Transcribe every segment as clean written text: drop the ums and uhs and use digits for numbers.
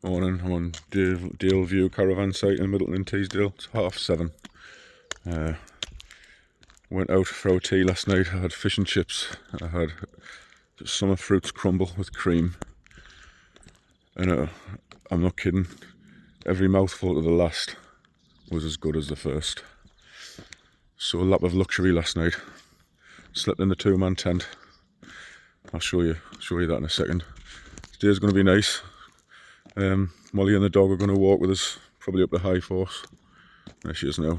Morning, I'm on Dale View caravan site in Middleton in Teesdale. It's 7:30. Went out for a tea last night. I had fish and chips. I had summer fruits crumble with cream. And I'm not kidding, every mouthful to the last was as good as the first. So a lap of luxury last night. Slept in the 2-man tent. I'll show you that in a second. Today's going to be nice. Molly and the dog are going to walk with us, probably up to High Force. There she is now.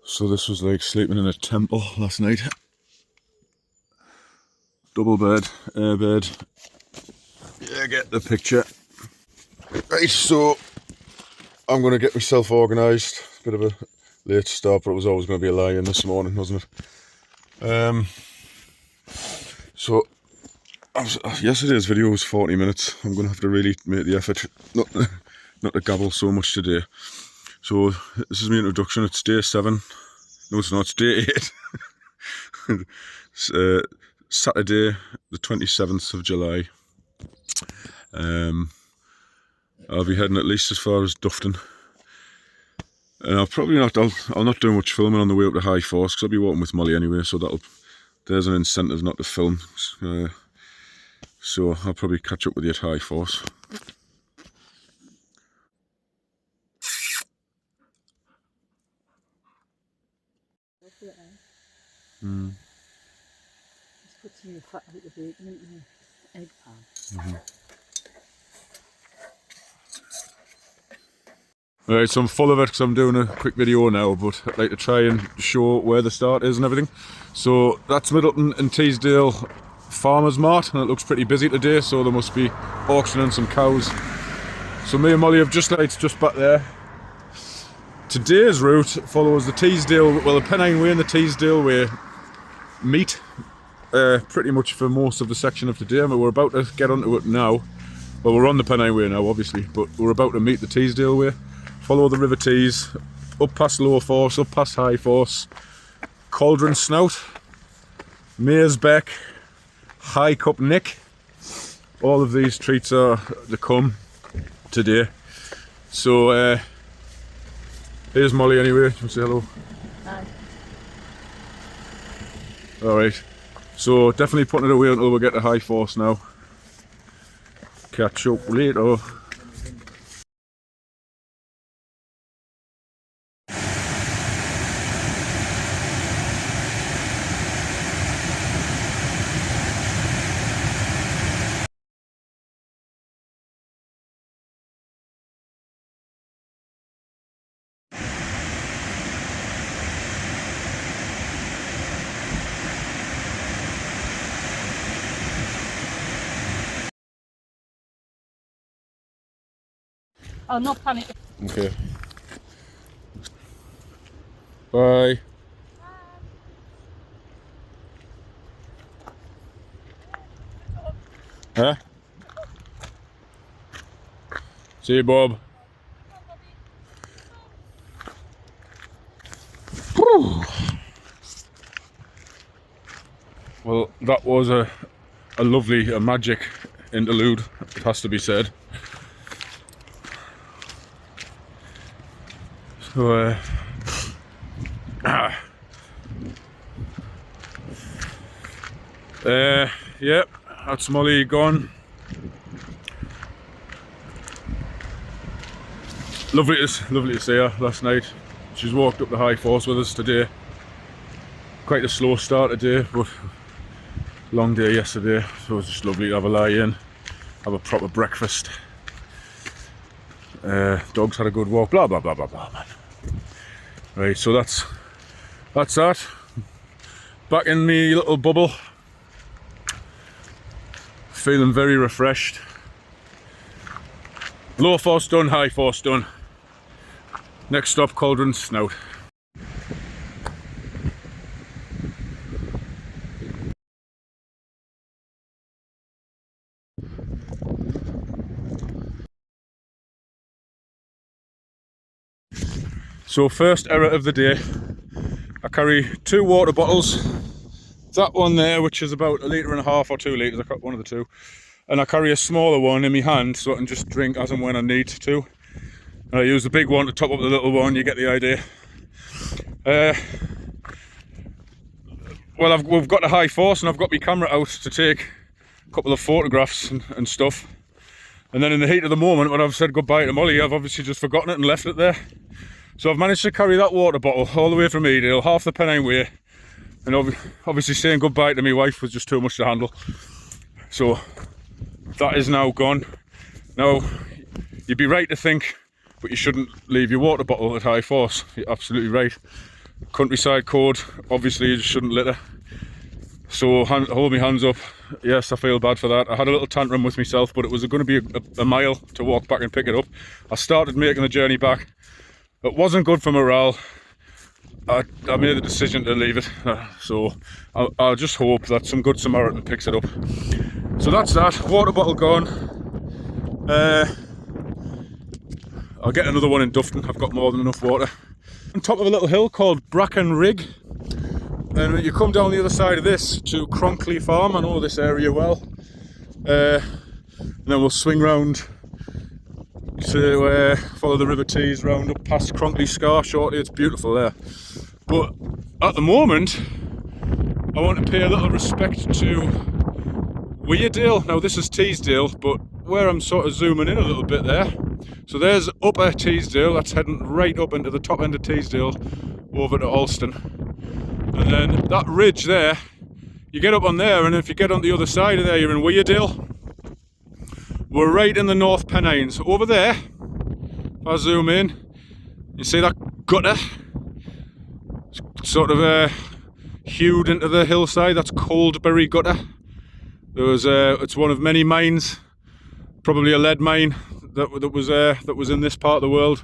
So this was like sleeping in a temple last night. Double bed, air bed. Yeah, get the picture. Right, so I'm going to get myself organised. Bit of a late start, but it was always going to be a lie-in this morning, wasn't it? So yesterday's video was 40 minutes. I'm going to have to really make the effort not to gabble so much today. So this is my introduction. It's day 7. No, it's not. It's day 8. It's, Saturday, the 27th of July. I'll be heading at least as far as Dufton. And I'll not do much filming on the way up to High Force because I'll be walking with Molly anyway, so there's an incentive not to film. So I'll probably catch up with you at High Force. Let's put some of the fat bit of bacon into the egg pan. Right, so I'm full of it because I'm doing a quick video now, but I'd like to try and show where the start is and everything. So that's Middleton and Teesdale Farmers Mart, and it looks pretty busy today, so they must be auctioning some cows. So me and Molly have just back there. Today's route follows the the Pennine Way and the TEESDALE Way meet pretty much for most of the section of today. I mean, we're about to get onto it now. Well, we're on the Pennine Way now, obviously, but we're about to meet the TEESDALE Way. Follow the River Tees, up past Low Force, up past High Force, Cauldron Snout, Mare's Beck, High Cup Nick. All of these treats are to come today. So here's Molly anyway. Can you say hello? Hi. Alright, so definitely putting it away until we get to High Force now. Catch up later. Oh, no panic. Okay. Bye. Huh? See you, Bob. Whew. Well, that was a magic interlude, it has to be said. So, yep, that's Molly gone. Lovely to see her last night. She's walked up the High Force with us today. Quite a slow start today, but long day yesterday, so it was just lovely to have a lie in, have a proper breakfast. Dogs had a good walk, blah blah blah blah blah, man. Right, so that's that. Back in me little bubble. Feeling very refreshed. Low Force done, High Force done. Next stop, Cauldron Snout. So first error of the day. I carry 2 water bottles. That one there, which is about 1.5 litres or 2 litres, I got one of the two. And I carry a smaller one in my hand so I can just drink as and when I need to. And I use the big one to top up the little one, you get the idea. Well, we've got a high force and I've got my camera out to take a couple of photographs and stuff. And then in the heat of the moment, when I've said goodbye to Molly, I've obviously just forgotten it and left it there. So I've managed to carry that water bottle all the way from TEESDALE, half the Pennine Way. And obviously saying goodbye to my wife was just too much to handle. So that is now gone. Now, you'd be right to think, but you shouldn't leave your water bottle at high force. You're absolutely right. Countryside code, obviously you just shouldn't litter. So hold my hands up. Yes, I feel bad for that. I had a little tantrum with myself, but it was going to be a mile to walk back and pick it up. I started making the journey back. It wasn't good for morale. I made the decision to leave it. So I'll just hope that some good Samaritan picks it up. So that's that. Water bottle gone. I'll get another one in Dufton. I've got more than enough water. On top of a little hill called Bracken Rig. And you come down the other side of this to Cronkley Farm. I know this area well. And then we'll swing round to follow the River Tees round up past Cronkley Scar shortly. It's beautiful there. But at the moment, I want to pay a little respect to Weardale. Now this is TEESDALE, but where I'm sort of zooming in a little bit there. So there's upper TEESDALE, that's heading right up into the top end of TEESDALE over to Alston. And then that ridge there, you get up on there, and if you get on the other side of there, you're in Weardale. We're right in the North Pennines. Over there, if I zoom in, you see that gutter? It's sort of hewed into the hillside. That's Coldberry Gutter. It's one of many mines, probably a lead mine that was in this part of the world.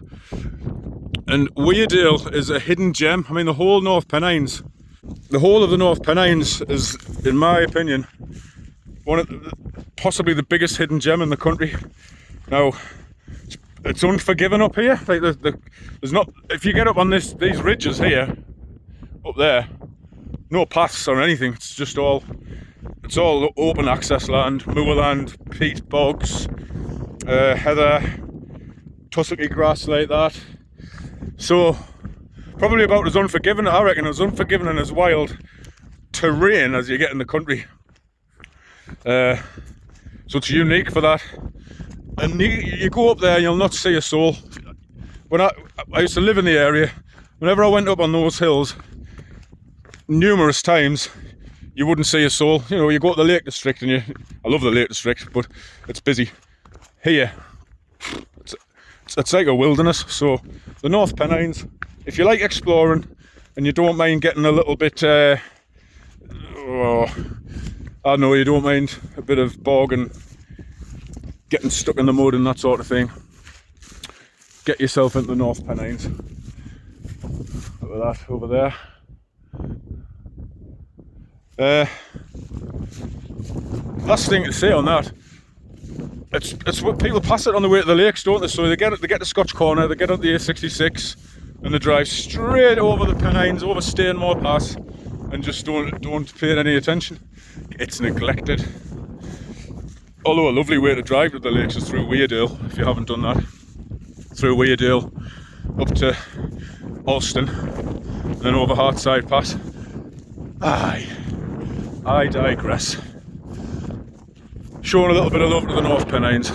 And Weardale is a hidden gem. I mean, the whole North Pennines, the whole of the North Pennines is, in my opinion, possibly the biggest hidden gem in the country. Now, it's unforgiving up here. Like there's not. If you get up on these ridges here, up there, no paths or anything. It's just all. It's all open access land, moorland, peat bogs, heather, tussocky grass like that. So probably about as unforgiving, I reckon, as unforgiving and as wild terrain as you get in the country. So it's unique for that. And you go up there and you'll not see a soul. When I used to live in the area, whenever I went up on those hills, numerous times, you wouldn't see a soul. You know, you go to the Lake District and I love the Lake District, but it's busy. Here, it's like a wilderness. So the North Pennines, if you like exploring and you don't mind getting a little bit, I don't know, you don't mind a bit of bog and getting stuck in the mud and that sort of thing, get yourself into the North Pennines. Look at that over there. Last thing to say on that, it's what people pass it on the way to the lakes, don't they? So they get to Scotch Corner, they get on the A66 and they drive straight over the Pennines, over Stainmore Pass, and just don't pay it any attention. It's neglected. Although a lovely way to drive to the lakes is through Weardale, if you haven't done that. Through Weardale up to Alston and then over Hartside Pass. I digress. Showing a little bit of love to the North Pennines.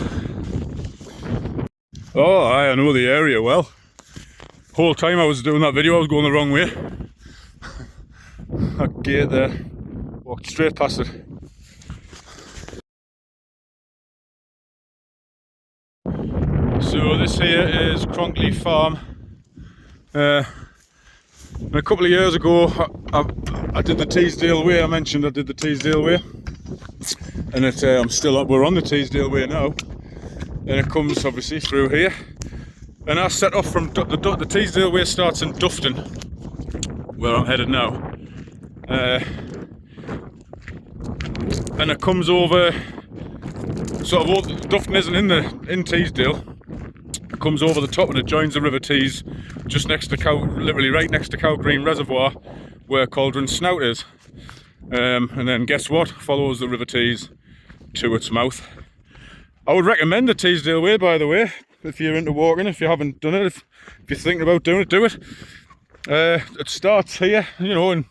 Oh, I know the area well. Whole time I was doing that video, I was going the wrong way. That gate there, walked straight past it. So this here is Cronkley Farm. A couple of years ago, I did the TEESDALE Way. I mentioned I did the TEESDALE Way, and we're on the TEESDALE Way now, and it comes obviously through here. And I set off from the TEESDALE Way starts in Dufton, where I'm headed now, and it comes over. Sort of Dufton isn't in TEESDALE. It comes over the top and it joins the River Tees just next to literally right next to Cow Green Reservoir, where Cauldron Snout is. And then guess what? Follows the River Tees to its mouth. I would recommend the Teesdale Way, by the way, if you're into walking. If you haven't done it, if you're thinking about doing it, do it. It starts here, you know, in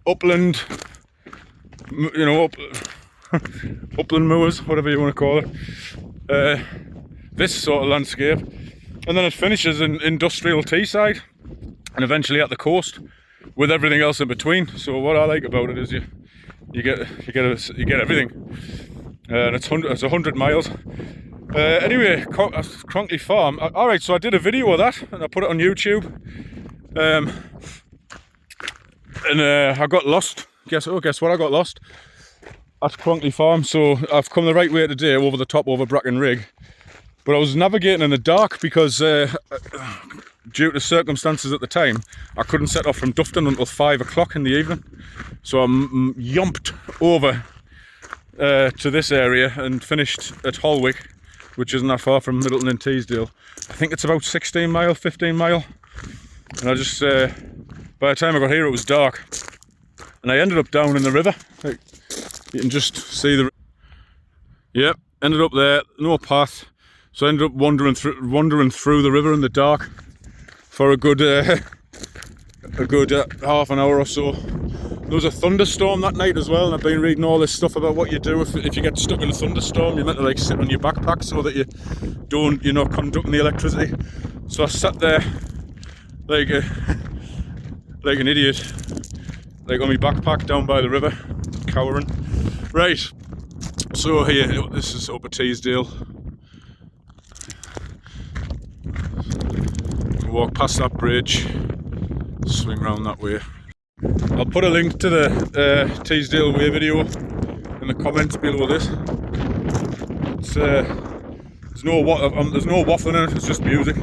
upland, you know, upland moors, whatever you want to call it. This sort of landscape, and then it finishes in industrial Teesside, and eventually at the coast, with everything else in between. So what I like about it is you get everything, and it's 100 miles. Anyway, Cronkley Farm. All right, so I did a video of that, and I put it on YouTube. And I got lost. Guess what? I got lost at Cronkley Farm. So I've come the right way today, over the top, over Bracken Rig. But I was navigating in the dark because due to circumstances at the time, I couldn't set off from Dufton until 5 o'clock in the evening. So I yomped over to this area and finished at Holwick, which isn't that far from Middleton and Teesdale. I think it's about 16 mile, 15 mile. And I just, by the time I got here, it was dark. And I ended up down in the river. Like, you can just see the... Yep, ended up there, no path. So I ended up wandering through the river in the dark for a good half an hour or so. There was a thunderstorm that night as well, and I've been reading all this stuff about what you do if you get stuck in a thunderstorm. You're meant to like sit on your backpack so that you're not conducting the electricity. So I sat there like an idiot, like on my backpack down by the river, cowering. Right, so here, this is up at Teesdale. Walk past that bridge, swing round that way. I'll put a link to the Teesdale Way video in the comments below this. It's, there's no waffle in it, it's just music.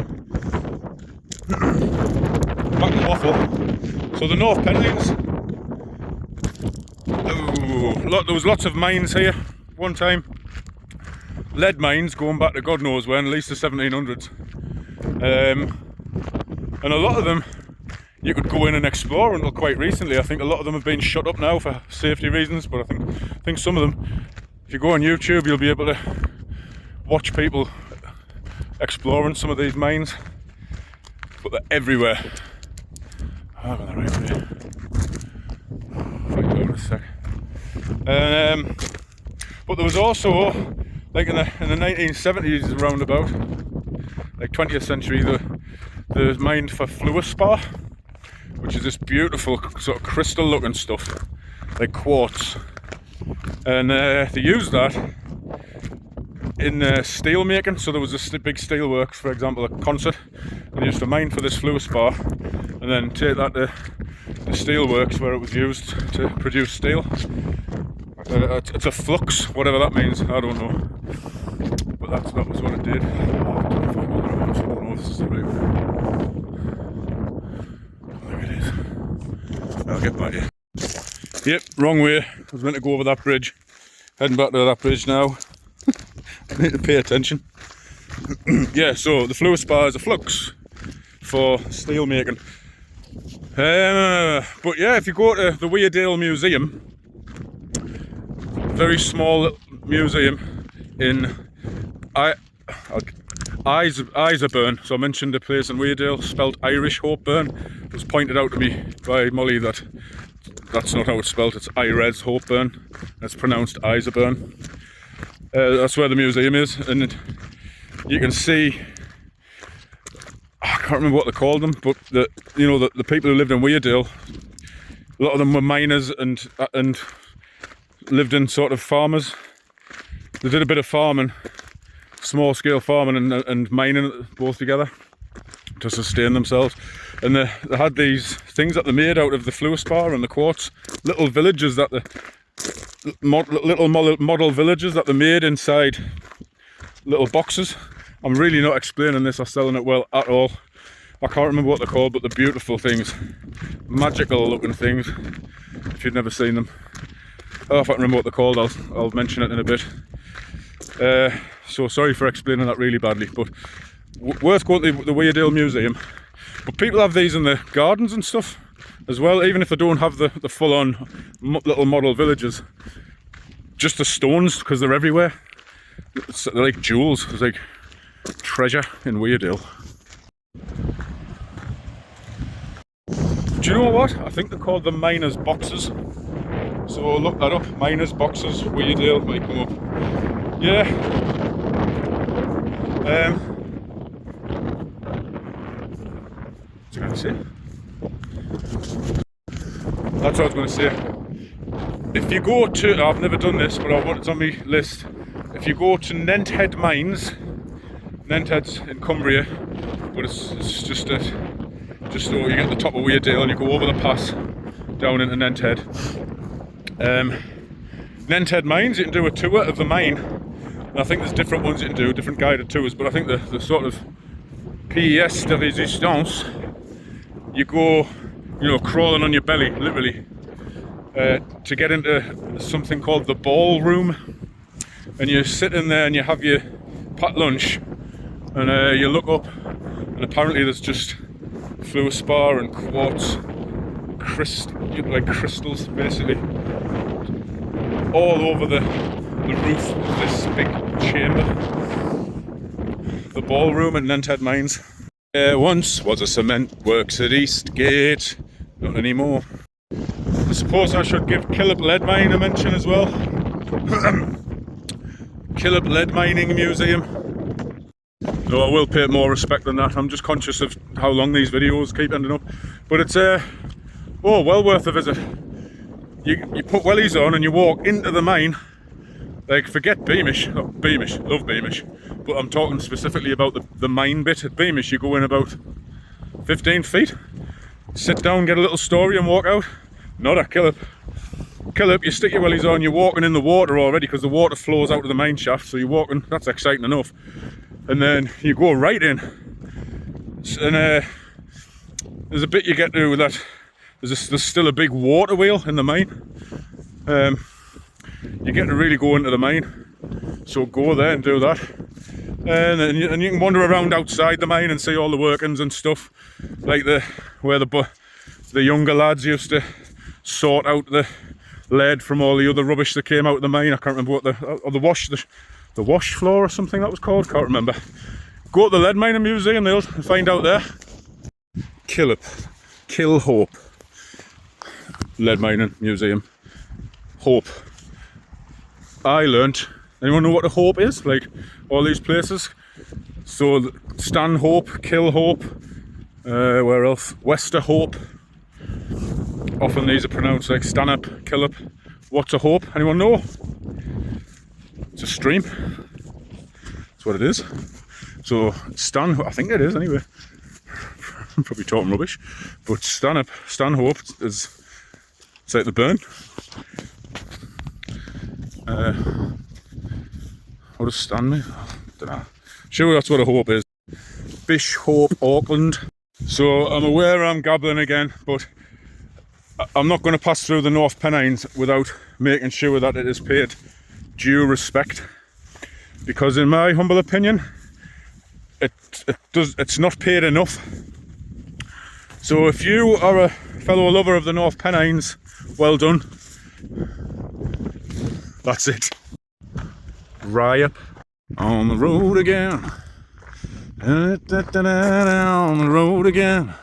Back to waffle. So the North Pennines. There was lots of mines here one time. Lead mines going back to God knows when, at least the 1700s. And a lot of them you could go in and explore until quite recently. I think a lot of them have been shut up now for safety reasons, but I think some of them, if you go on YouTube, you'll be able to watch people exploring some of these mines. But they're everywhere. I'm on the right way. Fight you out in a sec. But there was also, like in the 1970s roundabout, like 20th century, the mine for fluorspar, which is this beautiful sort of crystal looking stuff, like quartz. And they used that in steel making. So there was a big steel works, for example, a concert, and they used to mine for this fluorspar and then take that to the steel works where it was used to produce steel. It's a flux, whatever that means, I don't know. But that was what it did. I don't know if this is the right way. I think it is. I'll get back here. Yep, wrong way. I was meant to go over that bridge. Heading back to that bridge now. I need to pay attention. Yeah, so the fluorspar is a flux for steel making. But yeah, if you go to the Weardale Museum, very small museum in Iserburn. So I mentioned a place in Weardale, spelt Irish Hopeburn. It was pointed out to me by Molly that that's not how it's spelt, it's Ires Hopeburn. It's pronounced Iserburn. That's where the museum is, and you can see, I can't remember what they called them, but the people who lived in Weardale, a lot of them were miners and lived in sort of farmers. They did a bit of farming, small scale farming and mining both together to sustain themselves. And they had these things that they made out of the fluorspar and the quartz, little villages that little model villages that they made inside little boxes. I'm really not explaining this or selling it well at all. I can't remember what they're called, but they're beautiful things, magical looking things. If you've never seen them, oh, if I can remember what they're called, I'll mention it in a bit. So sorry for explaining that really badly, but worth going to the Weardale Museum. But people have these in their gardens and stuff. as well, even if they don't have the full-on little model villages. Just the stones, because they're everywhere. They're like jewels. It's like treasure in Weardale. Do you know what? I think they're called the miners' boxes. So look that up. Miners' boxes, Weardale, might come up. Yeah. What's I going to say? That's what I was going to say. If you go to, I've never done this, but it's on my list. If you go to Nenthead Mines, Nenthead's in Cumbria, but it's just so you get to the top of Weardale and you go over the pass down into Nenthead. Nenthead Mines, you can do a tour of the mine. And I think there's different ones you can do, different guided tours, but I think the sort of pièce de résistance, you go, you know, crawling on your belly, literally, to get into something called the ballroom. And you sit in there and you have your pat lunch, and you look up, and apparently there's just fluorspar and quartz, like crystals basically, all over the roof of this big chamber. The ballroom at Nenthead Mines. There once was a cement works at Eastgate, not anymore. I suppose I should give Killip Lead Mine a mention as well. Killip Lead Mining Museum. Though I will pay it more respect than that. I'm just conscious of how long these videos keep ending up. But it's well worth a visit. You put wellies on and you walk into the mine. Like, forget Beamish. Oh, Beamish, love Beamish. But I'm talking specifically about the mine bit. At Beamish you go in about 15 feet, sit down, get a little story and walk out. Not at Killip. Killip, you stick your wellies on, you're walking in the water already because the water flows out of the mine shaft, so you're walking, that's exciting enough. And then you go right in, and there's a bit you get to that, there's still a big water wheel in the mine. You get to really go into the mine, so go there and do that. And you can wander around outside the mine and see all the workings and stuff, like where the younger lads used to sort out the lead from all the other rubbish that came out of the mine. I can't remember what the wash floor or something that was called, can't remember. Go to the Lead Mining Museum, they'll find out there. Killip, Kill Hope, Lead Mining Museum, Hope. I learnt, anyone know what a Hope is? Like all these places. So Stanhope, Kill Hope, where else? Wester Hope. Often these are pronounced like Stanhope, Killip. What's a Hope? Anyone know? It's a stream. That's what it is. So I think it is anyway. I'm probably talking rubbish. But Stanhope is, it's like the burn. What does Stan mean? I don't know. Sure, that's what a Hope is. Bishop Auckland. So I'm aware I'm gabbling again, but I'm not going to pass through the North Pennines without making sure that it is paid due respect, because in my humble opinion it's not paid enough. So if you are a fellow lover of the North Pennines, well done. That's it. Ryup on the road again. On the road again.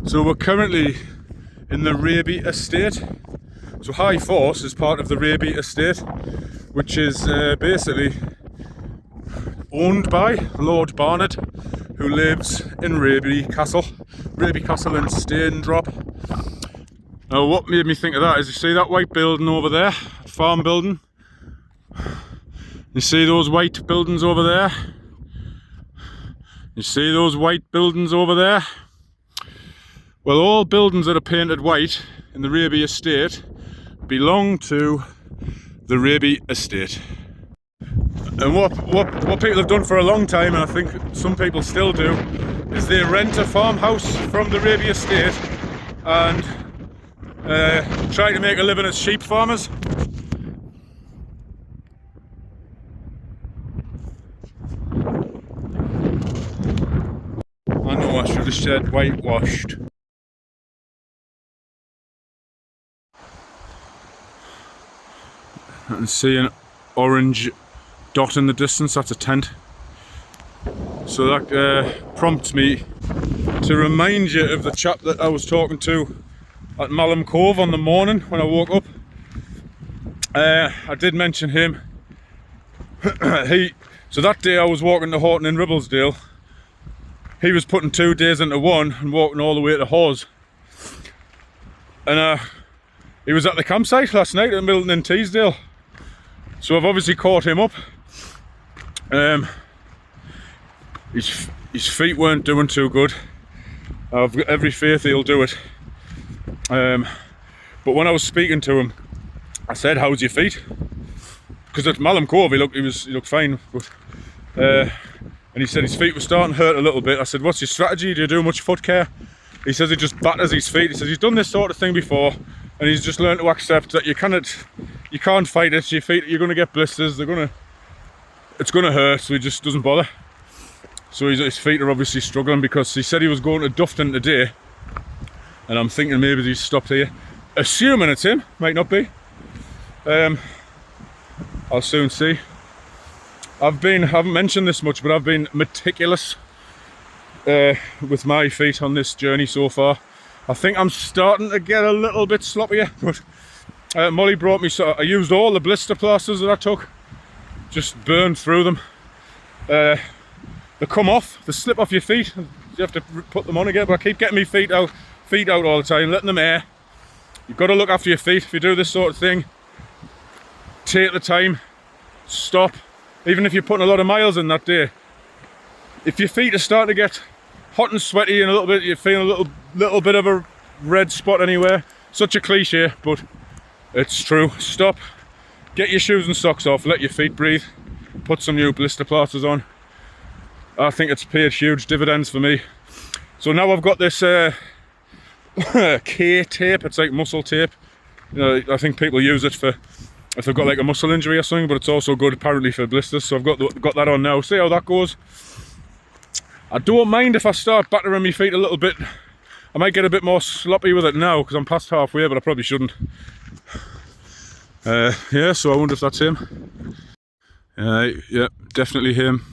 So we're currently in the Raby estate. So High Force is part of the Raby estate, which is basically owned by Lord Barnard, who lives in Raby Castle in Staindrop. Now what made me think of that is, you see that white building over there, farm building? You see those white buildings over there? You see those white buildings over there? Well, all buildings that are painted white in the Raby estate belong to the Raby estate. And what people have done for a long time, and I think some people still do, is they rent a farmhouse from the Raby estate and try to make a living as sheep farmers. I know I should have said whitewashed. I can see an orange dot in the distance, that's a tent. So that prompts me to remind you of the chap that I was talking to at Malham Cove on the morning when I woke up. I did mention him. So that day I was walking to Horton in Ribblesdale. He was putting 2 days into one and walking all the way to Hawes. And he was at the campsite last night at Middleton in TEESDALE. So I've obviously caught him up. His feet weren't doing too good. I've got every faith he'll do it. But when I was speaking to him, I said, "How's your feet?" Because at Malham Cove he looked fine, but and he said his feet were starting to hurt a little bit. I said, "What's your strategy? Do you do much foot care?" He says he just batters his feet. He says he's done this sort of thing before, and he's just learned to accept that you can't fight it. Your feet, you're going to get blisters. It's going to hurt, so he just doesn't bother. So his feet are obviously struggling, because he said he was going to Dufton today, and I'm thinking maybe he's stopped here. Assuming it's him, might not be. I'll soon see. I haven't mentioned this much, but I've been meticulous with my feet on this journey so far. I think I'm starting to get a little bit sloppier, but Molly brought me, so I used all the blister plasters that I took, just burned through them. They come off, they slip off your feet, you have to put them on again, but I keep getting my feet out all the time, letting them air. You've got to look after your feet if you do this sort of thing. Take the time, stop, even if you're putting a lot of miles in that day. If your feet are starting to get hot and sweaty and a little bit, you're feeling a little bit of a red spot anywhere, such a cliche, but it's true. Stop, get your shoes and socks off, let your feet breathe, put some new blister plasters on. I think it's paid huge dividends for me. So now I've got this K tape, it's like muscle tape. You know, I think people use it for if they've got like a muscle injury or something, but it's also good apparently for blisters. So I've got that on now. See how that goes. I don't mind if I start battering my feet a little bit. I might get a bit more sloppy with it now because I'm past halfway, but I probably shouldn't. Yeah, so I wonder if that's him. Yeah, definitely him.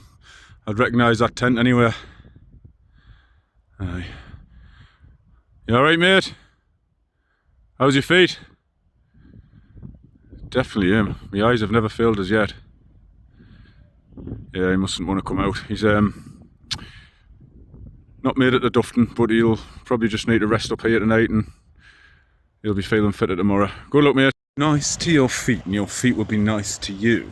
I'd recognise that tent anywhere. You alright, mate? How's your feet? Definitely him. My eyes have never failed us yet. Yeah, he mustn't want to come out. He's not made it to Dufton, but he'll probably just need to rest up here tonight and he'll be feeling fitter tomorrow. Good luck, mate. Nice to your feet, and your feet will be nice to you.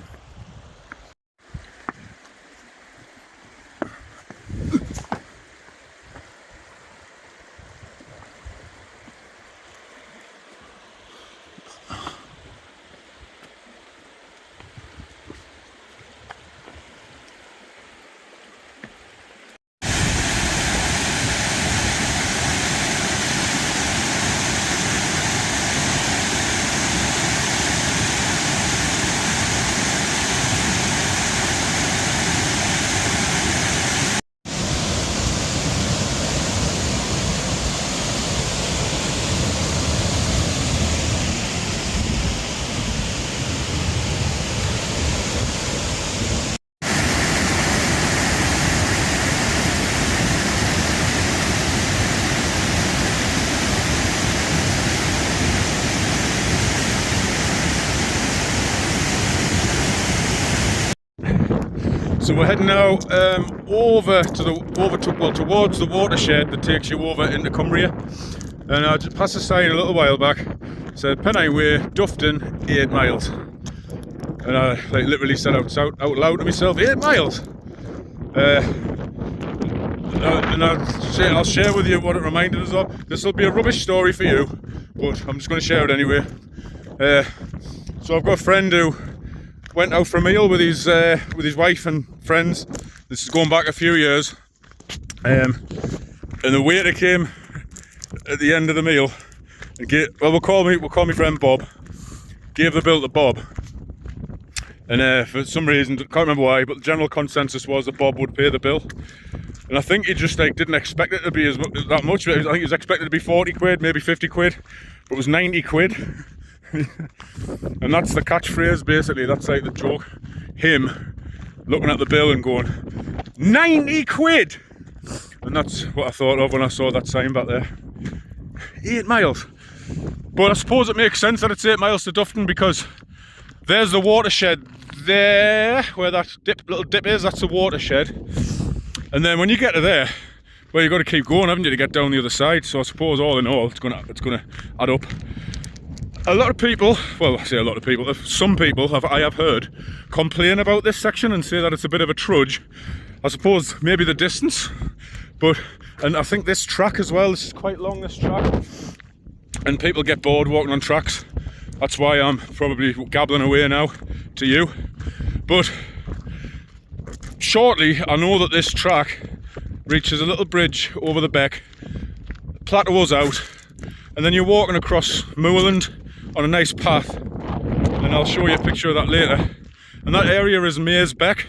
So we're heading now towards the watershed that takes you over into Cumbria. And I just passed a sign a little while back, said Pennine Way, Dufton, 8 miles. And I literally said out loud to myself, 8 miles. And I'll share with you what it reminded us of. This will be a rubbish story for you, but I'm just going to share it anyway. So I've got a friend who went out for a meal with his wife and friends. This is going back a few years, and the waiter came at the end of the meal and we'll call me friend Bob. Gave the bill to Bob, and for some reason, can't remember why, but the general consensus was that Bob would pay the bill. And I think he just didn't expect it to be that much. I think he was expected to be 40 quid, maybe 50 quid, but it was 90 quid. And that's the catchphrase, basically. That's like the joke. Him looking at the bill and going, 90 quid! And that's what I thought of when I saw that sign back there. 8 miles. But I suppose it makes sense that it's 8 miles to Dufton, because there's the watershed there, where that little dip is. That's the watershed. And then when you get to there, well, you've got to keep going, haven't you, to get down the other side. So I suppose all in all, it's gonna add up. A lot of people, well, I say a lot of people, some people I have heard complain about this section and say that it's a bit of a trudge. I suppose maybe the distance, and I think this track as well, this is quite long, this track, and people get bored walking on tracks. That's why I'm probably gabbling away now to you. But shortly, I know that this track reaches a little bridge over the beck, plateaus out, and then you're walking across moorland on a nice path, and I'll show you a picture of that later. And that area is Maze Beck,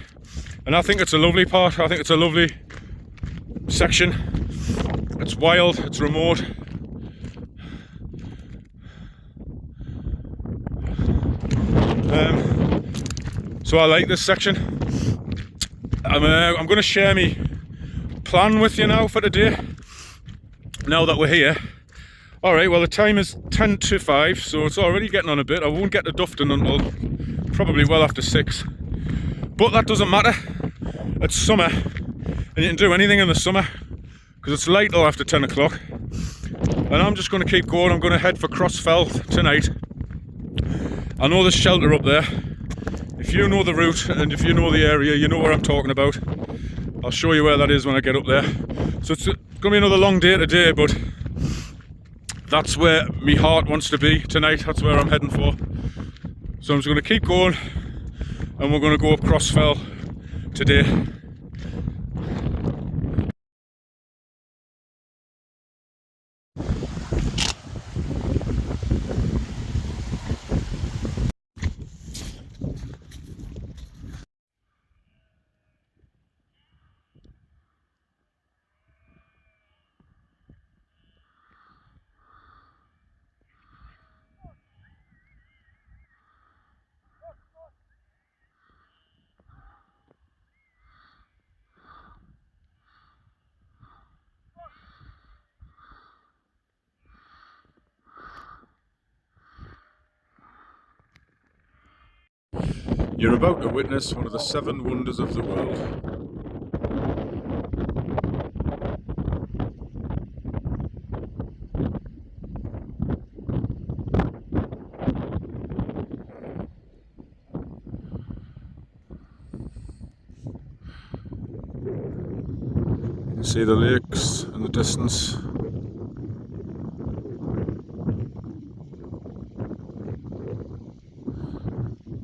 and I think it's a lovely part. I think it's a lovely section. It's wild, it's remote. So I like this section. I'm going to share my plan with you now for today, now that we're here. Alright, well, the time is 10 to 5, so it's already getting on a bit. I won't get to Dufton until probably well after 6. But that doesn't matter. It's summer, and you can do anything in the summer, because it's light till after 10 o'clock. And I'm just going to keep going. I'm going to head for Crossfell tonight. I know there's shelter up there. If you know the route, and if you know the area, you know where I'm talking about. I'll show you where that is when I get up there. So it's going to be another long day today, but that's where my heart wants to be tonight. That's where I'm heading for. So I'm just going to keep going, and we're going to go up Crossfell today. You're about to witness one of the 7 wonders of the world. You can see the lakes in the distance.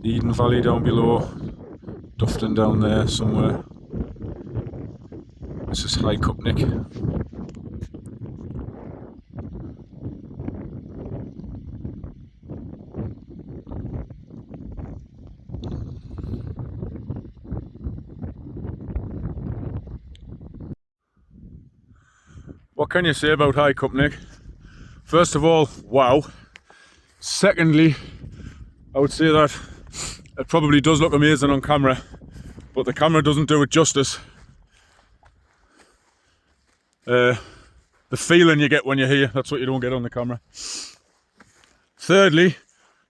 The Eden Valley down below, Dufton down there somewhere. This is High Cupnick. What can you say about High Cupnick? First of all, wow. Secondly, I would say that it probably does look amazing on camera, but the camera doesn't do it justice. The feeling you get when you're here, that's what you don't get on the camera. Thirdly,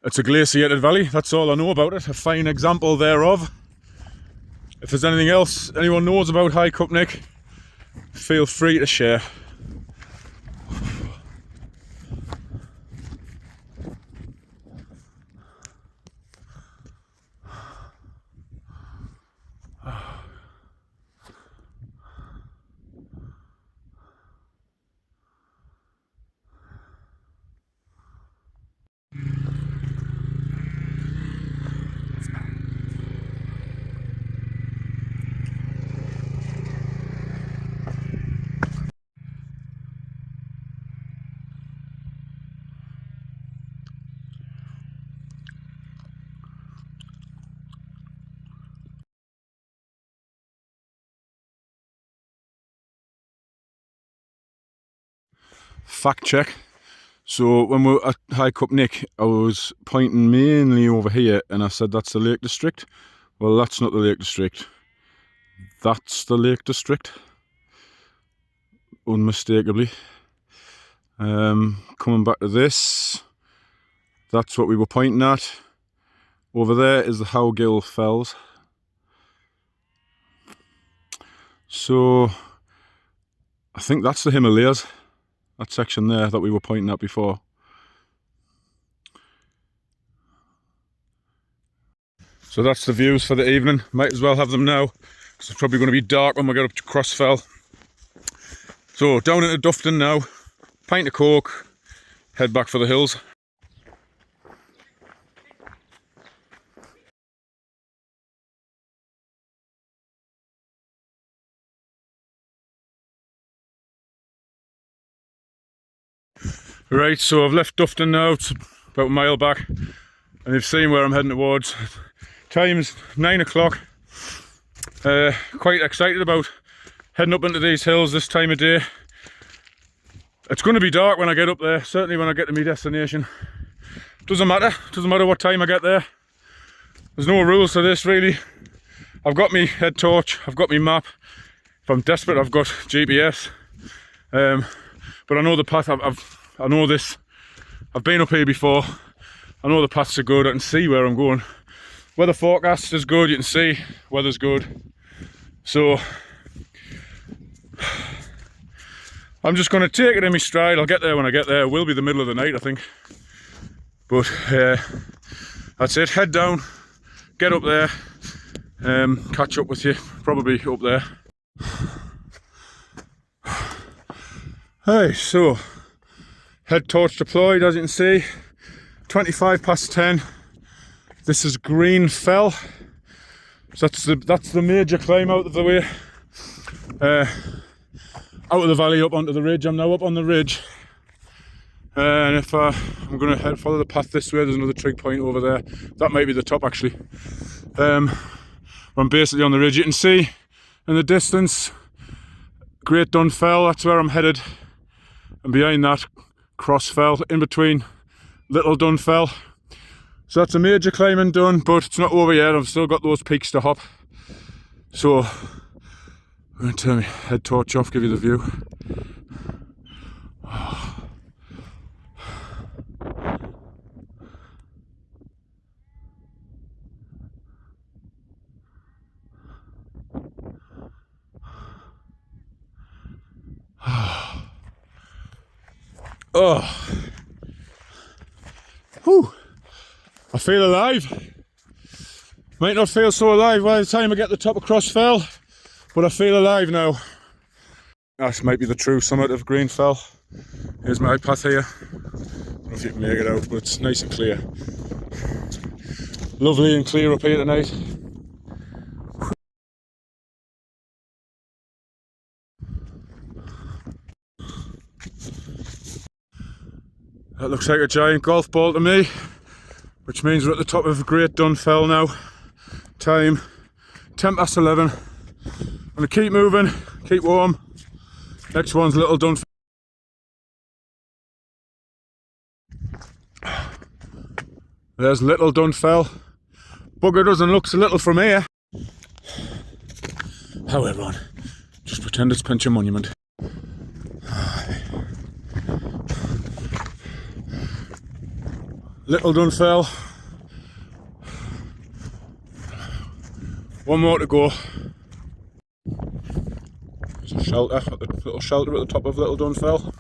it's a glaciated valley. That's all I know about it. A fine example thereof. If there's anything else anyone knows about High Cupnick, feel free to share. fact check. So when we were at High Cup Nick, I was pointing mainly over here and I said that's the Lake District. Well, that's not the Lake District. That's the Lake District. Unmistakably. Coming back to this, that's what we were pointing at. Over there is the Howgill Fells. So I think that's the Himalayas. That section there that we were pointing at before. So that's the views for the evening. Might as well have them now, because it's probably going to be dark when we get up to Crossfell. So down into Dufton now, pint of coke, head back for the hills. Right, so I've left Dufton now, it's about a mile back, and you've seen where I'm heading towards. Time's 9 o'clock. Quite excited about heading up into these hills this time of day. It's going to be dark when I get up there, certainly when I get to my destination. Doesn't matter what time I get there. There's no rules to this really. I've got my head torch, I've got my map. If I'm desperate, I've got GPS. But I know the path, I know this. I've been up here before. I know the paths are good, I can see where I'm going. Weather forecast is good, you can see weather's good. So I'm just going to take it in my stride. I'll get there when I get there. It will be the middle of the night, I think. But that's it. Head down, get up there, catch up with you, probably up there. Hey, so head torch deployed, as you can see. 25 past 10. This is Green Fell. So that's the major climb out of the way. Out of the valley up onto the ridge. I'm now up on the ridge. And if I'm going to follow the path this way, there's another trig point over there. That might be the top actually. I'm basically on the ridge. You can see in the distance Great Dun Fell, that's where I'm headed. And behind that, Cross Fell, in between Little Dun Fell. So that's a major climbing done, but it's not over yet. I've still got those peaks to hop. So I'm going to turn my head torch off, give you the view. Oh, whew. I feel alive. Might not feel so alive by the time I get to the top of Crossfell, but I feel alive now. That might be the true summit of Green Fell. Here's my path here. I don't know if you can make it out, but it's nice and clear. Lovely and clear up here tonight. That looks like a giant golf ball to me, which means we're at the top of Great Dun Fell now. Time 10 past 11. I'm going to keep moving, keep warm. Next one's Little Dun Fell. There's Little Dun Fell. Bugger doesn't look so little from here. How everyone, just pretend it's Pincher Monument. Little Dun Fell. One more to go. There's a shelter, little shelter at the top of Little Dun Fell.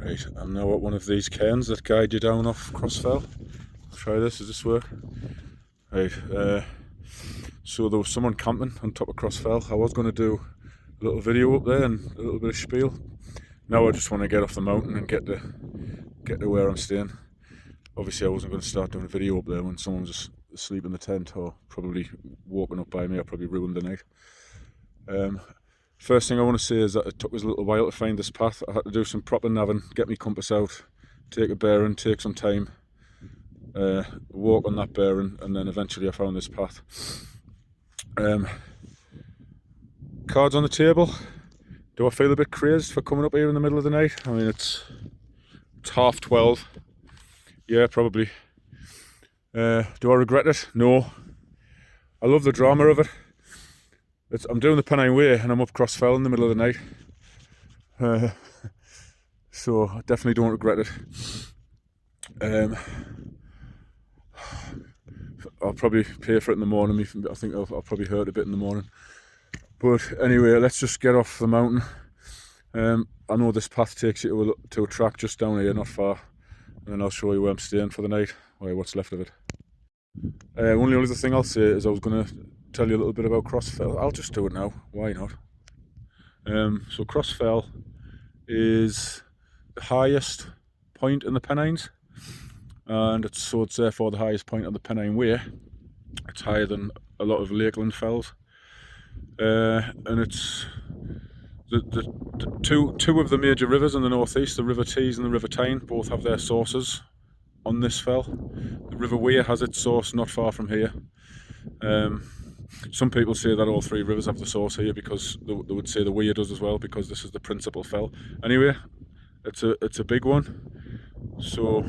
Right, I'm now at one of these cairns that guide you down off Crossfell. Try this, does this work? Right, so there was someone camping on top of Crossfell. I was going to do a little video up there and a little bit of spiel. Now I just want to get off the mountain and get to where I'm staying. Obviously I wasn't going to start doing a video up there when someone was asleep in the tent or probably walking up by me. I probably ruined the night. First thing I want to say is that it took us a little while to find this path. I had to do some proper navigation, get my compass out, take a bearing, take some time, walk on that bearing, and then eventually I found this path. Cards on the table. Do I feel a bit crazed for coming up here in the middle of the night? I mean, it's 12:30. Yeah, probably. Do I regret it? No. I love the drama of it. I'm doing the Pennine Way and I'm up Crossfell in the middle of the night. So I definitely don't regret it. I'll probably pay for it in the morning. I think I'll probably hurt a bit in the morning. But anyway, let's just get off the mountain. I know this path takes you to a track just down here, not far. And then I'll show you where I'm staying for the night, or what's left of it. Only other thing I'll say is I was going to tell you a little bit about Crossfell. I'll just do it now, why not? So Crossfell is the highest point in the Pennines, and it's therefore the highest point on the Pennine Way. It's higher than a lot of lakeland fells, and it's the two of the major rivers in the northeast, the River Tees and the River Tyne, both have their sources on this fell. The River Wear has its source not far from here. Some people say that all three rivers have the source here because they would say the Wear does as well, because this is the principal fell. Anyway, it's a big one. So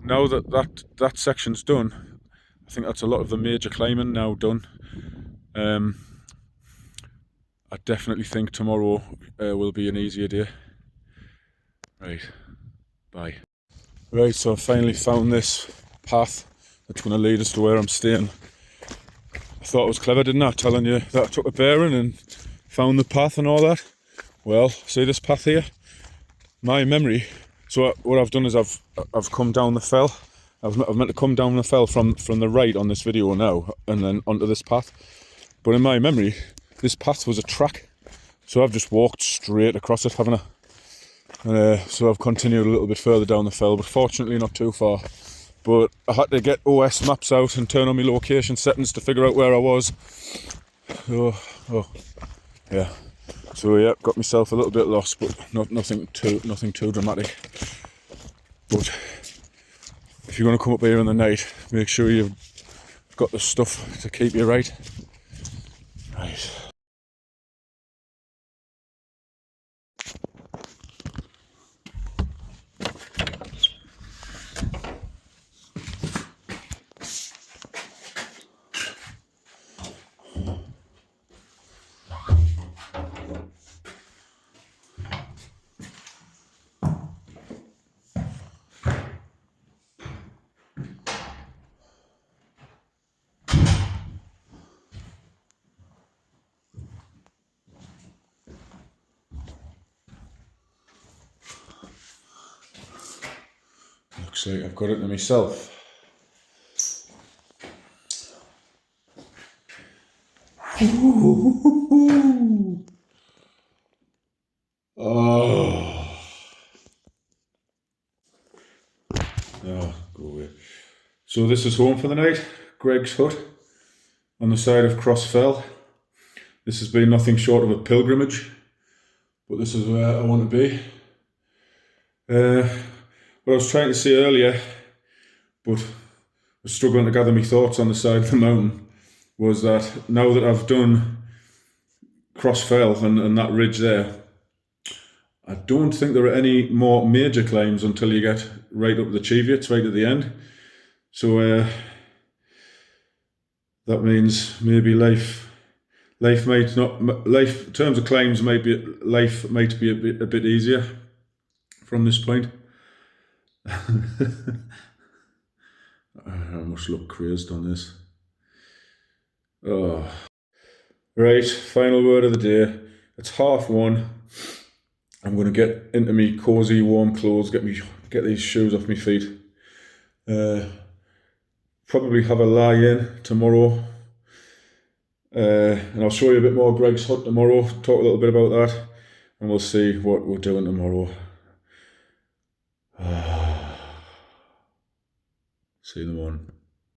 now that section's done, I think that's a lot of the major climbing now done. I definitely think tomorrow will be an easier day. Right, bye. Right, so I finally found this path that's going to lead us to where I'm staying. I thought it was clever, didn't I, telling you that I took a bearing and found the path and all that? Well, see this path here? My memory. So what I've done is I've come down the fell. I've meant to come down the fell from the right on this video now, and then onto this path. But in my memory, this path was a track, so I've just walked straight across it, haven't I? So I've continued a little bit further down the fell, but fortunately not too far. But I had to get OS maps out and turn on my location settings to figure out where I was. Yeah. So yeah, got myself a little bit lost, but nothing too dramatic. But if you're going to come up here in the night, make sure you've got the stuff to keep you right. Right. Looks like I've got it to myself. Oh, go away. So this is home for the night. Greg's hut on the side of Crossfell. This has been nothing short of a pilgrimage, but this is where I want to be. What I was trying to say earlier, but was struggling to gather my thoughts on the side of the mountain, was that now that I've done Crossfell and that ridge there, I don't think there are any more major climbs until you get right up the Cheviots, right at the end. So that means maybe life might not, in terms of climbs, life might be a bit easier from this point. I must look crazed on this. Oh. Right, final word of the day. It's 1:30. I'm going to get into me cosy, warm clothes, get these shoes off my feet. Probably have a lie in tomorrow. And I'll show you a bit more Greg's hut tomorrow, talk a little bit about that, and we'll see what we're doing tomorrow. See you in the morning.